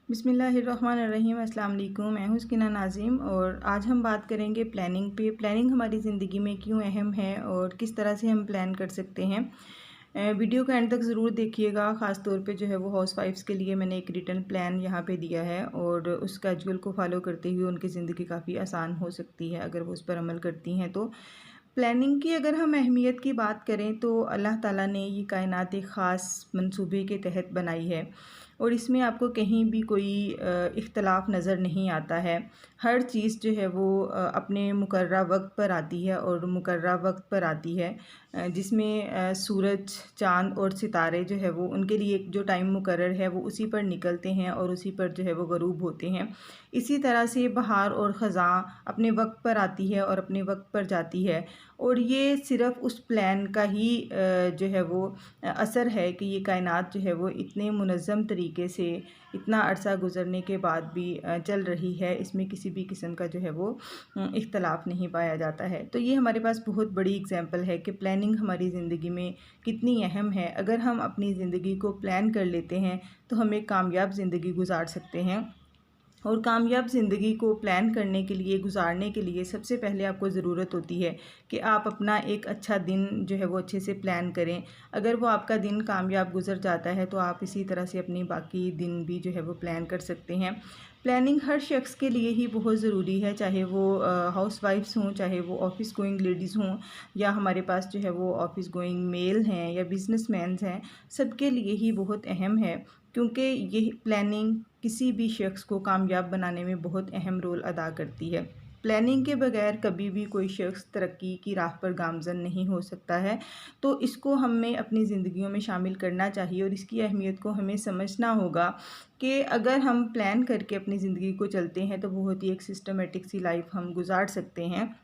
बिस्मिल्लाहिर्रहमानिर्रहीम। अस्सलाम वालेकुम। मैं हूँ सकीना नाज़िम और आज हम बात करेंगे प्लानिंग पे। प्लानिंग हमारी ज़िंदगी में क्यों अहम है और किस तरह से हम प्लान कर सकते हैं। वीडियो का एंड तक ज़रूर देखिएगा। ख़ास तौर पे जो है वो हाउस वाइफ्स के लिए मैंने एक रिटर्न प्लान यहाँ पे दिया है और उस स्केड्यूल को फॉलो करते हुए उनकी ज़िंदगी काफ़ी आसान हो सकती है अगर वो उस पर अमल करती हैं तो। प्लानिंग की अगर हम अहमियत की बात करें तो अल्लाह ताला ने ये कायनात एक ख़ास मंसूबे के तहत बनाई है और इसमें आपको कहीं भी कोई इख्तलाफ नज़र नहीं आता है। हर चीज़ जो है वो अपने मुकर्रर वक्त पर आती है और मुकर्रर वक्त पर आती है, जिसमें सूरज, चाँद और सितारे जो है वो उनके लिए जो टाइम मुकर्रर है वो उसी पर निकलते हैं और उसी पर जो है वो ग़रूब होते हैं। इसी तरह से बहार और ख़ज़ां अपने वक्त पर आती है और अपने वक्त पर जाती है और ये सिर्फ़ उस प्लान का ही जो है वो असर है कि ये कायनात जो है वो इतने मुनज़्ज़म तरीके से इतना अरसा गुज़रने के बाद भी चल रही है। इसमें किसी भी किस्म का जो है वो इख्तलाफ नहीं पाया जाता है। तो ये हमारे पास बहुत बड़ी एग्ज़ाम्पल है कि प्लानिंग हमारी ज़िंदगी में कितनी अहम है। अगर हम अपनी ज़िंदगी को प्लान कर लेते हैं तो हम एक कामयाब ज़िंदगी गुजार सकते हैं। और कामयाब ज़िंदगी को प्लान करने के लिए, गुजारने के लिए सबसे पहले आपको ज़रूरत होती है कि आप अपना एक अच्छा दिन जो है वो अच्छे से प्लान करें। अगर वो आपका दिन कामयाब गुज़र जाता है तो आप इसी तरह से अपनी बाकी दिन भी जो है वो प्लान कर सकते हैं। प्लानिंग हर शख्स के लिए ही बहुत ज़रूरी है, चाहे वो हाउसवाइफ्स हों, चाहे वो ऑफ़िस गोइंग लेडीज़ हों या हमारे पास जो है वो ऑफ़िस गोइंग मेल हैं या बिज़नेसमैन्स हैं, सबके लिए ही बहुत अहम है क्योंकि ये प्लानिंग किसी भी शख्स को कामयाब बनाने में बहुत अहम रोल अदा करती है। प्लानिंग के बगैर कभी भी कोई शख्स तरक्की की राह पर गामज़न नहीं हो सकता है। तो इसको हमें अपनी ज़िंदगियों में शामिल करना चाहिए और इसकी अहमियत को हमें समझना होगा कि अगर हम प्लान करके अपनी ज़िंदगी को चलते हैं तो बहुत ही एक सिस्टमेटिक सी लाइफ हम गुजार सकते हैं,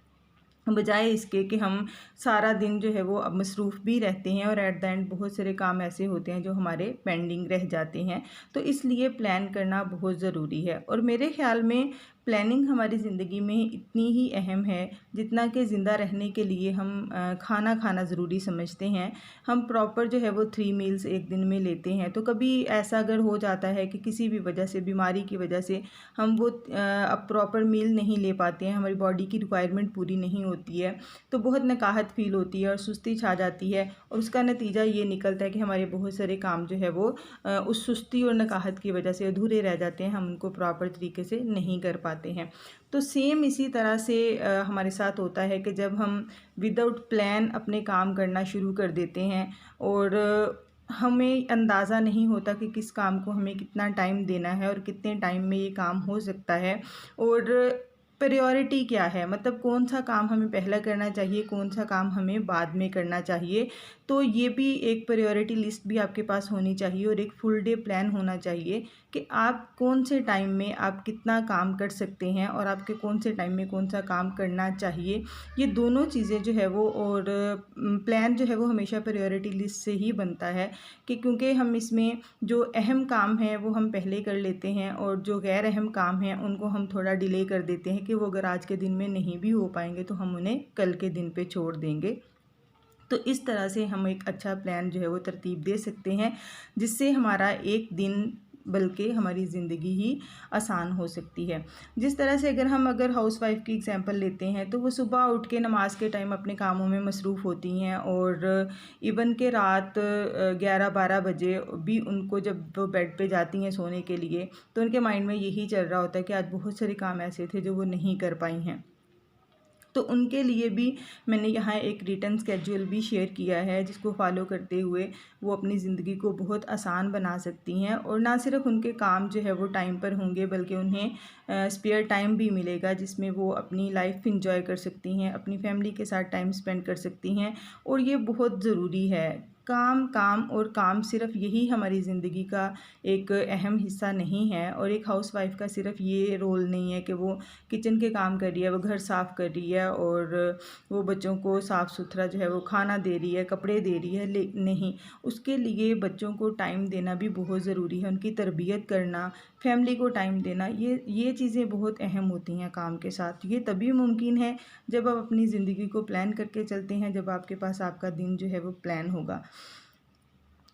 बजाय इसके कि हम सारा दिन जो है वो अब मसरूफ़ भी रहते हैं और एट द एंड बहुत सारे काम ऐसे होते हैं जो हमारे पेंडिंग रह जाते हैं। तो इसलिए प्लान करना बहुत ज़रूरी है और मेरे ख़्याल में प्लानिंग हमारी ज़िंदगी में इतनी ही अहम है जितना कि ज़िंदा रहने के लिए हम खाना खाना ज़रूरी समझते हैं। हम प्रॉपर जो है वो 3 मील्स एक दिन में लेते हैं, तो कभी ऐसा अगर हो जाता है कि किसी भी वजह से, बीमारी की वजह से हम वो अब प्रॉपर मील नहीं ले पाते हैं, हमारी बॉडी की रिक्वायरमेंट पूरी नहीं होती है, तो बहुत नकाहत फ़ील होती है और सुस्ती छा जाती है और उसका नतीजा ये निकलता है कि हमारे बहुत सारे काम जो है वो उस सुस्ती और नकाहत की वजह से अधूरे रह जाते हैं, हम उनको प्रॉपर तरीके से नहीं कर पाते हैं। तो सेम इसी तरह से हमारे साथ होता है कि जब हम विदाउट प्लान अपने काम करना शुरू कर देते हैं और हमें अंदाज़ा नहीं होता कि किस काम को हमें कितना टाइम देना है और कितने टाइम में ये काम हो सकता है और प्रायोरिटी क्या है, मतलब कौन सा काम हमें पहला करना चाहिए, कौन सा काम हमें बाद में करना चाहिए। तो ये भी एक प्रायोरिटी लिस्ट भी आपके पास होनी चाहिए और एक फुल डे प्लान होना चाहिए कि आप कौन से टाइम में आप कितना काम कर सकते हैं और आपके कौन से टाइम में कौन सा काम करना चाहिए। ये दोनों चीज़ें जो है वो और प्लान जो है वो हमेशा प्रायोरिटी लिस्ट से ही बनता है कि क्योंकि हम इसमें जो अहम काम है वो हम पहले कर लेते हैं और जो गैर अहम काम हैं उनको हम थोड़ा डिले कर देते हैं कि वो अगर आज के दिन में नहीं भी हो पाएंगे तो हम उन्हें कल के दिन पे छोड़ देंगे। तो इस तरह से हम एक अच्छा प्लान जो है वो तरतीब दे सकते हैं जिससे हमारा एक दिन बल्कि हमारी ज़िंदगी ही आसान हो सकती है। जिस तरह से अगर हाउसवाइफ़ की एग्ज़ाम्पल लेते हैं तो वो सुबह उठ के नमाज़ के टाइम अपने कामों में मसरूफ़ होती हैं और इवन के रात 11-12 बजे भी उनको जब वो बेड पे जाती हैं सोने के लिए तो उनके माइंड में यही चल रहा होता है कि आज बहुत सारे काम ऐसे थे जो वो नहीं कर पाई हैं। तो उनके लिए भी मैंने यहाँ एक रिटर्न स्केड्यूल भी शेयर किया है जिसको फॉलो करते हुए वो अपनी ज़िंदगी को बहुत आसान बना सकती हैं और ना सिर्फ उनके काम जो है वो टाइम पर होंगे बल्कि उन्हें स्पेयर टाइम भी मिलेगा जिसमें वो अपनी लाइफ इंजॉय कर सकती हैं, अपनी फैमिली के साथ टाइम स्पेंड कर सकती हैं। और ये बहुत ज़रूरी है। काम काम और काम सिर्फ यही हमारी ज़िंदगी का एक अहम हिस्सा नहीं है और एक हाउसवाइफ़ का सिर्फ ये रोल नहीं है कि वो किचन के काम कर रही है, वो घर साफ़ कर रही है और वो बच्चों को साफ़ सुथरा जो है वो खाना दे रही है, कपड़े दे रही है। नहीं, उसके लिए बच्चों को टाइम देना भी बहुत ज़रूरी है, उनकी तरबियत करना, फैमिली को टाइम देना, ये चीज़ें बहुत अहम होती हैं काम के साथ। ये तभी मुमकिन है जब आप अपनी ज़िंदगी को प्लान करके चलते हैं, जब आपके पास आपका दिन जो है वो प्लान होगा।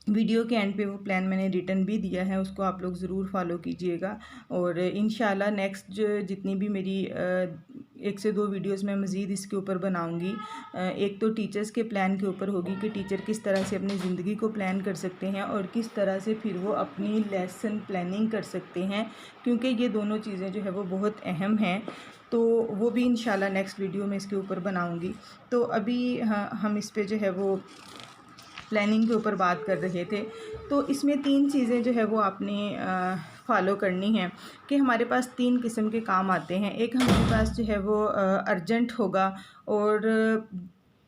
वीडियो के एंड पे वो प्लान मैंने रिटर्न भी दिया है, उसको आप लोग ज़रूर फॉलो कीजिएगा। और इंशाल्लाह नेक्स्ट जितनी भी मेरी 1 से 2 वीडियोस मैं मज़ीद इसके ऊपर बनाऊंगी। एक तो टीचर्स के प्लान के ऊपर होगी कि टीचर किस तरह से अपनी ज़िंदगी को प्लान कर सकते हैं और किस तरह से फिर वो अपनी लेसन प्लानिंग कर सकते हैं, क्योंकि ये दोनों चीज़ें जो है वो बहुत अहम हैं। तो वो भी इंशाल्लाह नेक्स्ट वीडियो में इसके ऊपर बनाऊँगी। तो अभी हम इस पे जो है वो प्लानिंग के ऊपर बात कर रहे थे। तो इसमें 3 चीज़ें जो है वो आपने फॉलो करनी है कि हमारे पास 3 किस्म के काम आते हैं। एक हमारे पास जो है वो अर्जेंट होगा और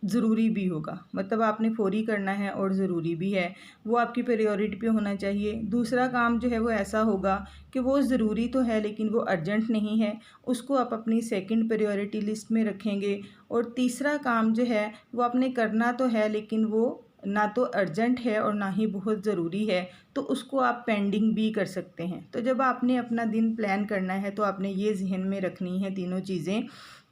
ज़रूरी भी होगा, मतलब आपने फ़ौरी करना है और ज़रूरी भी है, वो आपकी प्रायोरिटी पे होना चाहिए। दूसरा काम जो है वो ऐसा होगा कि वो ज़रूरी तो है लेकिन वो अर्जेंट नहीं है, उसको आप अपनी सेकंड प्रायोरिटी लिस्ट में रखेंगे। और तीसरा काम जो है वो आपने करना तो है लेकिन वो ना तो अर्जेंट है और ना ही बहुत ज़रूरी है, तो उसको आप पेंडिंग भी कर सकते हैं। तो जब आपने अपना दिन प्लान करना है तो आपने ये ज़हन में रखनी है तीनों चीज़ें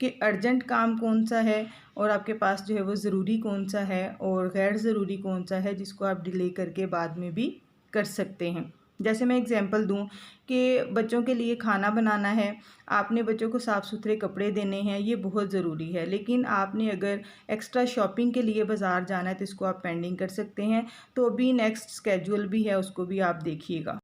कि अर्जेंट काम कौन सा है और आपके पास जो है वो ज़रूरी कौन सा है और गैर ज़रूरी कौन सा है जिसको आप डिले करके बाद में भी कर सकते हैं। जैसे मैं एग्जांपल दूं कि बच्चों के लिए खाना बनाना है, आपने बच्चों को साफ़ सुथरे कपड़े देने हैं, ये बहुत ज़रूरी है, लेकिन आपने अगर एक्स्ट्रा शॉपिंग के लिए बाज़ार जाना है तो इसको आप पेंडिंग कर सकते हैं। तो अभी नेक्स्ट स्केड्यूल भी है, उसको भी आप देखिएगा।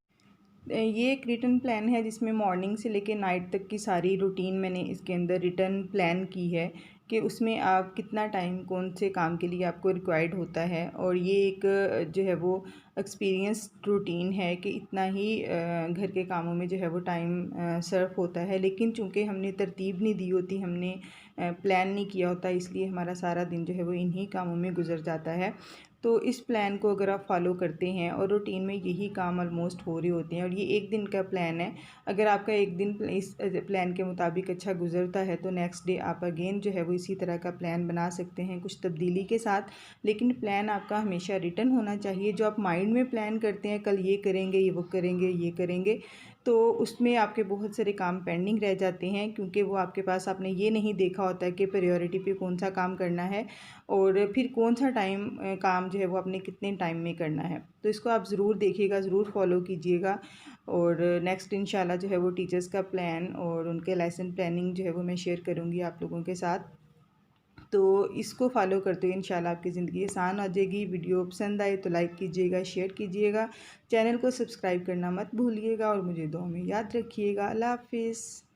ये एक रिटर्न प्लान है जिसमें मॉर्निंग से लेकर नाइट तक की सारी रूटीन मैंने इसके अंदर रिटर्न प्लान की है कि उसमें आप कितना टाइम कौन से काम के लिए आपको रिक्वायर्ड होता है। और ये एक जो है वो एक्सपीरियंस रूटीन है कि इतना ही घर के कामों में जो है वो टाइम सर्फ होता है, लेकिन चूंकि हमने तरतीब नहीं दी होती, हमने प्लान नहीं किया होता, इसलिए हमारा सारा दिन जो है वो इन्हीं कामों में गुजर जाता है। तो इस प्लान को अगर आप फॉलो करते हैं और रूटीन में यही काम ऑलमोस्ट हो रहे होते हैं और ये एक दिन का प्लान है, अगर आपका एक दिन इस प्लान के मुताबिक अच्छा गुजरता है तो नेक्स्ट डे आप अगेन जो है वो इसी तरह का प्लान बना सकते हैं कुछ तब्दीली के साथ। लेकिन प्लान आपका हमेशा रिटर्न होना चाहिए। जो आप माइंड में प्लान करते हैं कल ये करेंगे, ये वो करेंगे, ये करेंगे, तो उसमें आपके बहुत सारे काम पेंडिंग रह जाते हैं, क्योंकि वो आपके पास आपने ये नहीं देखा होता है कि प्रायोरिटी पे कौन सा काम करना है और फिर कौन सा टाइम काम जो है वो आपने कितने टाइम में करना है। तो इसको आप ज़रूर देखिएगा, ज़रूर फॉलो कीजिएगा। और नेक्स्ट इंशाल्लाह जो है वो टीचर्स का प्लान और उनके लेसन प्लानिंग जो है वो मैं शेयर करूँगी आप लोगों के साथ। तो इसको फॉलो करते हुए इंशाल्लाह आपकी ज़िंदगी आसान हो जाएगी। वीडियो पसंद आए तो लाइक कीजिएगा, शेयर कीजिएगा, चैनल को सब्सक्राइब करना मत भूलिएगा और मुझे दुआ में याद रखिएगा। अल्लाह हाफिज़।